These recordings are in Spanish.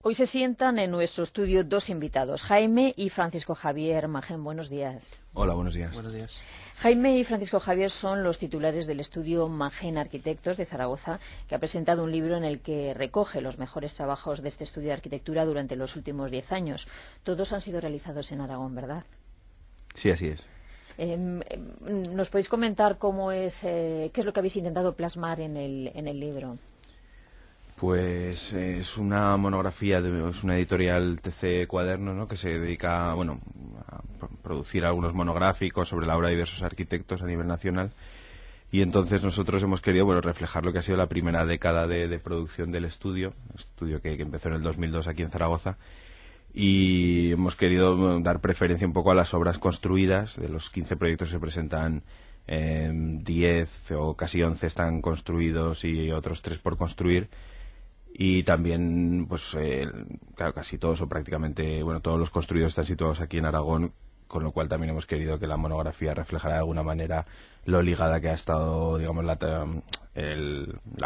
Hoy se sientan en nuestro estudio dos invitados, Jaime y Francisco Javier Magén. Buenos días. Hola, buenos días. Buenos días. Jaime y Francisco Javier son los titulares del estudio Magén Arquitectos de Zaragoza, que ha presentado un libro en el que recoge los mejores trabajos de este estudio de arquitectura durante los últimos 10 años. Todos han sido realizados en Aragón, ¿verdad? Sí, así es. ¿Nos podéis comentar cómo es, qué es lo que habéis intentado plasmar en el libro? Pues es una monografía, es una editorial TC Cuaderno, ¿no?, que se dedica, bueno, a producir algunos monográficos sobre la obra de diversos arquitectos a nivel nacional. Y entonces nosotros hemos querido, bueno, reflejar lo que ha sido la primera década de producción del estudio que empezó en el 2002 aquí en Zaragoza. Y hemos querido dar preferencia un poco a las obras construidas. De los 15 proyectos que se presentan, 10 o casi 11 están construidos y otros 3 por construir. Y también, pues, claro, casi todos o prácticamente, bueno, todos los construidos están situados aquí en Aragón, con lo cual también hemos querido que la monografía reflejara de alguna manera lo ligada que ha estado, digamos, la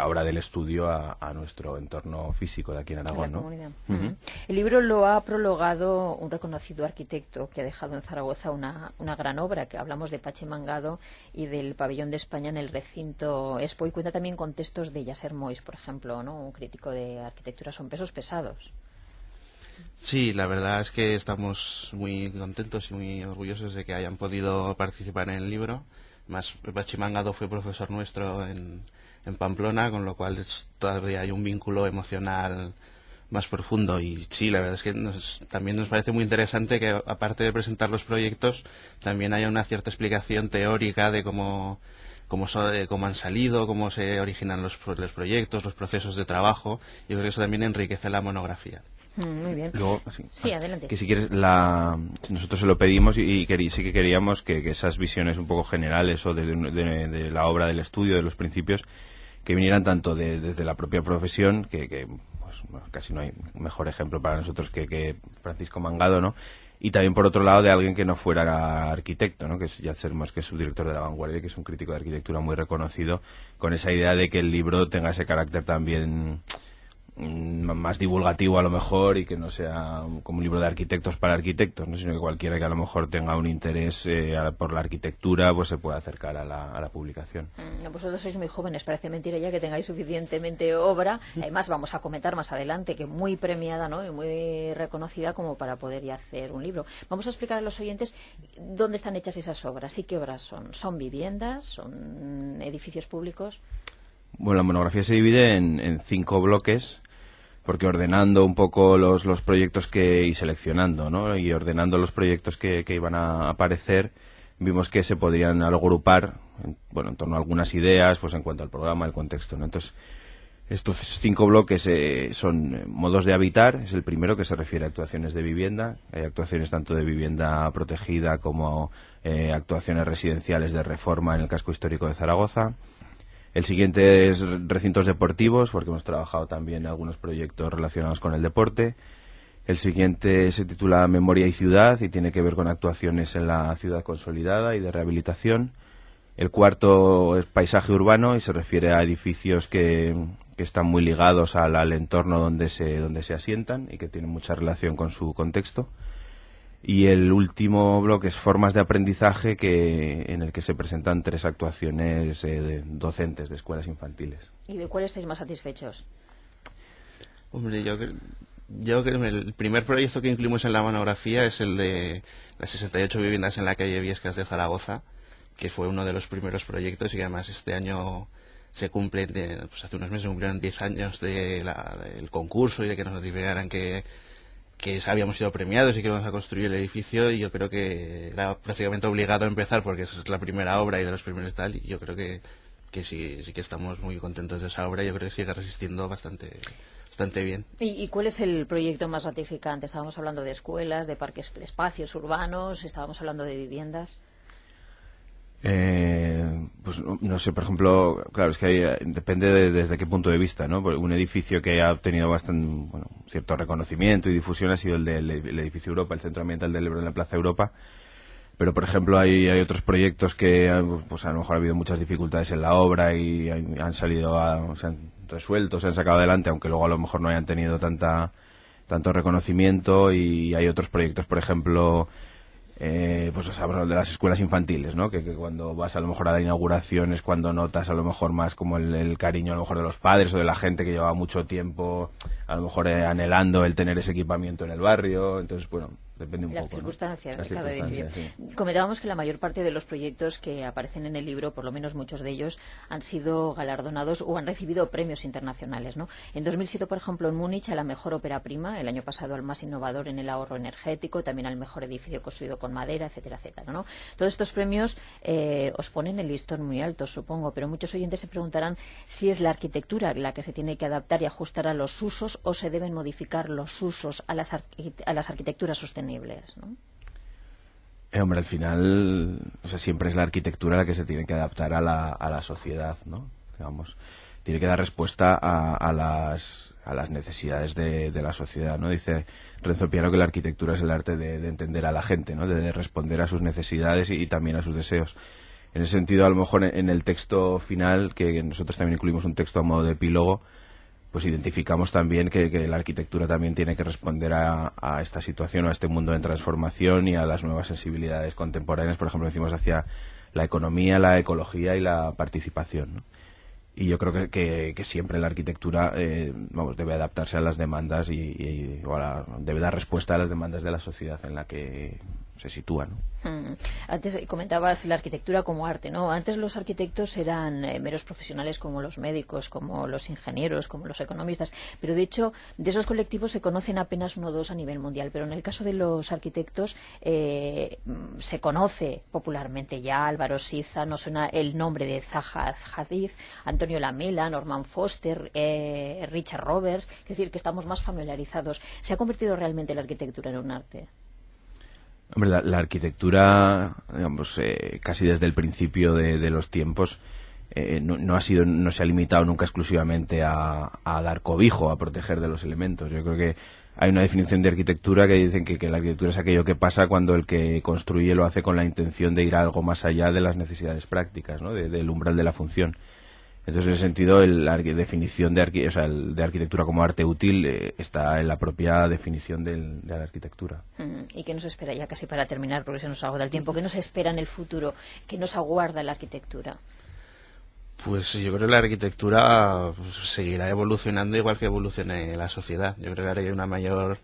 obra del estudio a nuestro entorno físico de aquí en Aragón, ¿no? Uh-huh. El libro lo ha prologado un reconocido arquitecto que ha dejado en Zaragoza una gran obra, que hablamos de Pachi Mangado y del Pabellón de España en el recinto Expo, y cuenta también con textos de Yasser Moix, por ejemplo, ¿no?, un crítico de arquitectura. Son pesos pesados. Sí, la verdad es que estamos muy contentos y muy orgullosos de que hayan podido participar en el libro. Más, Pachi Mangado fue profesor nuestro en Pamplona, con lo cual todavía hay un vínculo emocional más profundo. Y sí, la verdad es que también nos parece muy interesante que, aparte de presentar los proyectos, también haya una cierta explicación teórica de cómo han salido, cómo se originan los proyectos, los procesos de trabajo. Yo creo que eso también enriquece la monografía. Muy bien. Luego, sí, adelante. Que si quieres, nosotros se lo pedimos y sí que queríamos que esas visiones un poco generales o de la obra del estudio, de los principios, que vinieran tanto desde la propia profesión, que pues, bueno, casi no hay mejor ejemplo para nosotros que Francisco Mangado, ¿no? Y también, por otro lado, de alguien que no fuera arquitecto, ¿no?, que es Yasser Moix, que es subdirector de La Vanguardia, que es un crítico de arquitectura muy reconocido, con esa idea de que el libro tenga ese carácter también más divulgativo a lo mejor, y que no sea como un libro de arquitectos para arquitectos, ¿no?, sino que cualquiera que a lo mejor tenga un interés por la arquitectura, pues se pueda acercar a la publicación. Vosotros sois muy jóvenes, parece mentira ya que tengáis suficientemente obra. Además, vamos a comentar más adelante que muy premiada, ¿no?, y muy reconocida como para poder ya hacer un libro. Vamos a explicar a los oyentes dónde están hechas esas obras y qué obras son. ¿Son viviendas? ¿Son edificios públicos? Bueno, la monografía se divide en 5 bloques, porque ordenando un poco los proyectos y seleccionando, ¿no?, y ordenando los proyectos que iban a aparecer, vimos que se podrían agrupar en torno a algunas ideas, pues en cuanto al programa, el contexto, ¿no? Entonces, estos 5 bloques son modos de habitar. Es el primero, que se refiere a actuaciones de vivienda. Hay actuaciones tanto de vivienda protegida como actuaciones residenciales de reforma en el casco histórico de Zaragoza. El siguiente es recintos deportivos, porque hemos trabajado también en algunos proyectos relacionados con el deporte. El siguiente se titula Memoria y Ciudad y tiene que ver con actuaciones en la ciudad consolidada y de rehabilitación. El cuarto es Paisaje urbano y se refiere a edificios que están muy ligados al entorno donde se asientan y que tienen mucha relación con su contexto. Y el último bloque es Formas de aprendizaje, en el que se presentan 3 actuaciones de docentes de escuelas infantiles. ¿Y de cuál estáis más satisfechos? Hombre, yo creo que el primer proyecto que incluimos en la monografía es el de las 68 viviendas en la calle Viescas de Zaragoza, que fue uno de los primeros proyectos y que además este año se cumple, pues hace unos meses se cumplieron 10 años del concurso y de que nos notificaran que habíamos sido premiados y que íbamos a construir el edificio, y yo creo que era prácticamente obligado a empezar porque esa es la primera obra y de los primeros tal, y yo creo que sí que estamos muy contentos de esa obra. Yo creo que sigue resistiendo bastante bien. ¿Y cuál es el proyecto más gratificante? Estábamos hablando de escuelas, de parques, de espacios urbanos, estábamos hablando de viviendas. Pues no sé, por ejemplo, claro, es que depende desde qué punto de vista, ¿no? Porque un edificio que ha obtenido cierto reconocimiento y difusión ha sido el edificio Europa, el Centro Ambiental del Ebro en la Plaza Europa. Pero, por ejemplo, hay otros proyectos que pues a lo mejor ha habido muchas dificultades en la obra y se han resuelto, se han sacado adelante, aunque luego a lo mejor no hayan tenido tanta tanto reconocimiento, y hay otros proyectos, por ejemplo, pues hablamos de las escuelas infantiles, ¿no? Que cuando vas a lo mejor a la inauguración es cuando notas a lo mejor más como el cariño a lo mejor de los padres o de la gente que lleva mucho tiempo a lo mejor anhelando el tener ese equipamiento en el barrio. Entonces, bueno, depende un las poco, circunstancias, ¿no? de cada edificio. Sí. Comentábamos que la mayor parte de los proyectos que aparecen en el libro, por lo menos muchos de ellos, han sido galardonados o han recibido premios internacionales, ¿no? En 2007, por ejemplo, en Múnich, a la mejor ópera prima, el año pasado al más innovador en el ahorro energético, también al mejor edificio construido con madera, etcétera, etcétera, ¿no? Todos estos premios os ponen el listón muy alto, supongo, pero muchos oyentes se preguntarán si es la arquitectura la que se tiene que adaptar y ajustar a los usos, o se deben modificar los usos a las arquitecturas sostenibles, ¿no? Hombre, al final, o sea, siempre es la arquitectura la que se tiene que adaptar a la sociedad, ¿no? Digamos, tiene que dar respuesta a las necesidades de la sociedad, ¿no? Dice Renzo Piano que la arquitectura es el arte de entender a la gente, ¿no? De responder a sus necesidades y también a sus deseos. En ese sentido, a lo mejor en el texto final, que nosotros también incluimos un texto a modo de epílogo, pues identificamos también que la arquitectura también tiene que responder a esta situación, a este mundo en transformación y a las nuevas sensibilidades contemporáneas, por ejemplo, decimos hacia la economía, la ecología y la participación, ¿no? Y yo creo que siempre la arquitectura debe adaptarse a las demandas debe dar respuesta a las demandas de la sociedad en la que se sitúa, ¿no? Antes comentabas la arquitectura como arte, ¿no? Antes los arquitectos eran meros profesionales como los médicos, como los ingenieros, como los economistas, pero de hecho de esos colectivos se conocen apenas uno o dos a nivel mundial, pero en el caso de los arquitectos se conoce popularmente ya Álvaro Siza, nos suena el nombre de Zaha Hadid, Antonio Lamela, Norman Foster, Richard Roberts, es decir, que estamos más familiarizados. ¿Se ha convertido realmente la arquitectura en un arte? Hombre, la arquitectura, digamos, casi desde el principio de los tiempos, no se ha limitado nunca exclusivamente a dar cobijo, a proteger de los elementos. Yo creo que hay una definición de arquitectura que dicen que la arquitectura es aquello que pasa cuando el que construye lo hace con la intención de ir a algo más allá de las necesidades prácticas, ¿no? Del umbral de la función. Entonces, en ese sentido, la definición de arquitectura como arte útil está en la propia definición de la arquitectura. ¿Y qué nos espera ya casi para terminar, porque se nos agota el tiempo? ¿Qué nos espera en el futuro? ¿Qué nos aguarda la arquitectura? Pues yo creo que la arquitectura seguirá evolucionando igual que evolucione la sociedad. Yo creo que ahora hay una mayor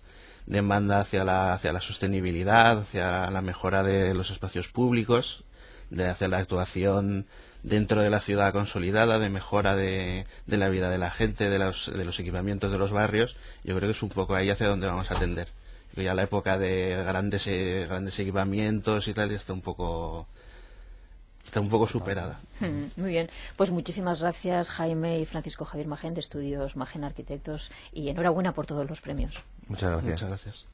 demanda hacia la sostenibilidad, hacia la mejora de los espacios públicos, hacia la actuación dentro de la ciudad consolidada, de mejora de la vida de la gente, de los equipamientos de los barrios. Yo creo que es un poco ahí hacia donde vamos a tender. Creo ya la época de grandes equipamientos y tal está un poco superada. Muy bien, pues muchísimas gracias Jaime y Francisco Javier Magén de Estudios Magén Arquitectos, y enhorabuena por todos los premios. Muchas gracias. Muchas gracias.